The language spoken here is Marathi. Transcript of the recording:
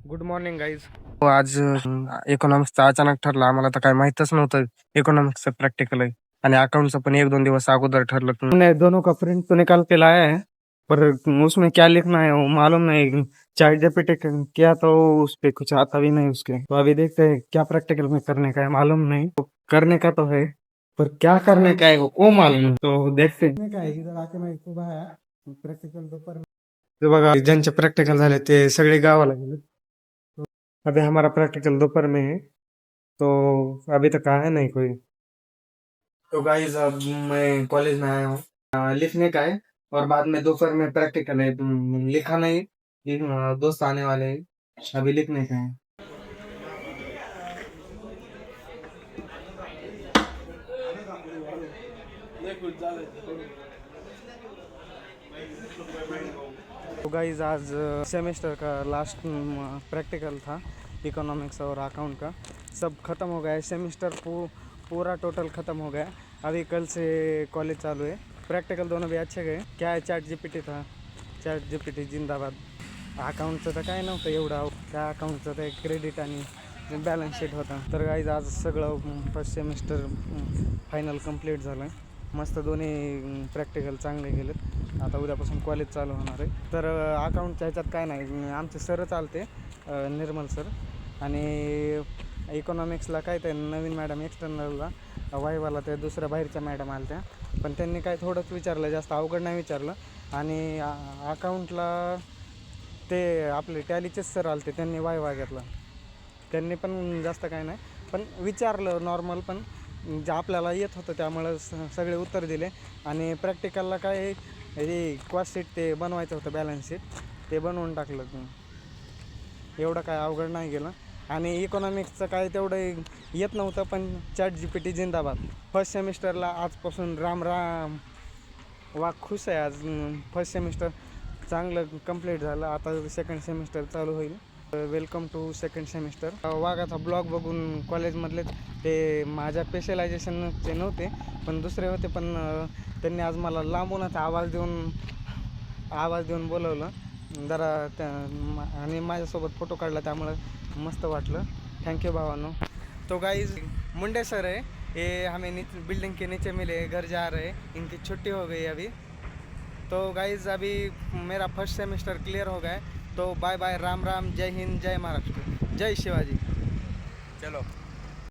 Good morning guys. आज इकॉनॉमिक्सचा अचानक ठरला. आम्हाला तर काही माहितच नव्हतं इकॉनॉमिक्सचं प्रॅक्टिकल आहे आणि अकाउंटचं पण 1-2 दिवस अगोदर ठरलं. हमने दोनों का प्रिंट तो निकाल के लाया है, पर उसमें क्या लिखना है वो मालूम नहीं. चैट जीपीटी किया तो उस पे कुछ आता भी नहीं उसके. तो अभी देखते हैं क्या प्रैक्टिकल में करने का है, मालूम नहीं. तो करने का तो है, पर क्या करने का है वो मालूम नहीं. तो देखते हैं काय. इधर आके मैं खूप आहे प्रॅक्टिकल दोपहर. ते बघा ज्यांचे प्रॅक्टिकल झाले ते सगळे गावाला गेले. अभी हमारा प्रैक्टिकल दोपहर में है, तो अभी तक आया नहीं कोई. तो गाइस अब मैं कॉलेज में आया हूँ. लिखने का है और बाद में दोपहर में प्रैक्टिकल है. लिखा नहीं, दोस्त आने वाले हैं, अभी लिखने का है. तो गाइस आज सेमेस्टर का लास्ट प्रैक्टिकल था इकोनॉमिक्स और अकाउंट का. सब ख़त्म हो गया है. सेमेस्टर पूरा टोटल ख़त्म हो गया. अभी कल से कॉलेज चालू है. प्रैक्टिकल दोनों भी अच्छे गए. क्या है, चैट जीपीटी था. चॅट जीपीटी जिंदाबाद. अकाउंटचं तर काय नव्हतं एवढं. त्या अकाउंटचं ते क्रेडिट आणि बॅलन्स शीट होता. तर गाईज आज सगळं फर्स्ट सेमिस्टर फायनल कंप्लीट झालं. मस्त दोन्ही प्रॅक्टिकल चांगले गेलेत. आता उद्यापासून कॉलेज चालू होणार आहे. तर अकाउंटच्या ह्याच्यात काय नाही, आमचे सर चालते, निर्मल सर. आणि इकॉनॉमिक्सला काय ते नवीन मॅडम एक्सटर्नलला वायवाला ते दुसऱ्या बाहेरच्या मॅडम आल्या त्या, पण त्यांनी काय थोडंच विचारलं, जास्त अवघड नाही विचारलं. आणि अकाउंटला ते आपले टॅलीचेच सर आले ते, त्यांनी वायवा घेतला. त्यांनी पण जास्त काय नाही, पण विचारलं नॉर्मल, पण जे आपल्याला येत होतं त्यामुळं सगळे उत्तर दिले. आणि प्रॅक्टिकलला काय हे कॉस्ट शीट ते बनवायचं होतं, बॅलन्स शीट ते बनवून टाकलं. एवढं काय अवघड नाही गेलं. आणि इकॉनॉमिक्सचं काय तेवढं येत नव्हतं, पण चॅट जीपीटी जिंदाबाद. फर्स्ट सेमिस्टरला आजपासून राम राम. खुश आहे आज. फर्स्ट सेमिस्टर चांगलं कंप्लीट झालं. आता सेकंड सेमिस्टर चालू होईल. Welcome to second semester. वाघाचा ब्लॉग बघून कॉलेजमधले ते माझ्या स्पेशलायझेशनचे नव्हते, पण दुसरे होते. पण त्यांनी आज मला लांबूनच आवाज देऊन बोलवलं जरा आणि माझ्यासोबत फोटो काढला, त्यामुळे मस्त वाटलं. थैंक यू भावानो. तो गाइज मुंडे सर है, ये हमें बिल्डिंग के नीचे मिले, घर जा रहे. इनकी छुट्टी हो गई अभी. तो गाइज अभी मेरा फर्स्ट सेमेस्टर क्लियर हो गया है. तो बाय बाय, राम राम, जय हिंद, जय महाराष्ट्र, जय शिवाजी. चलो.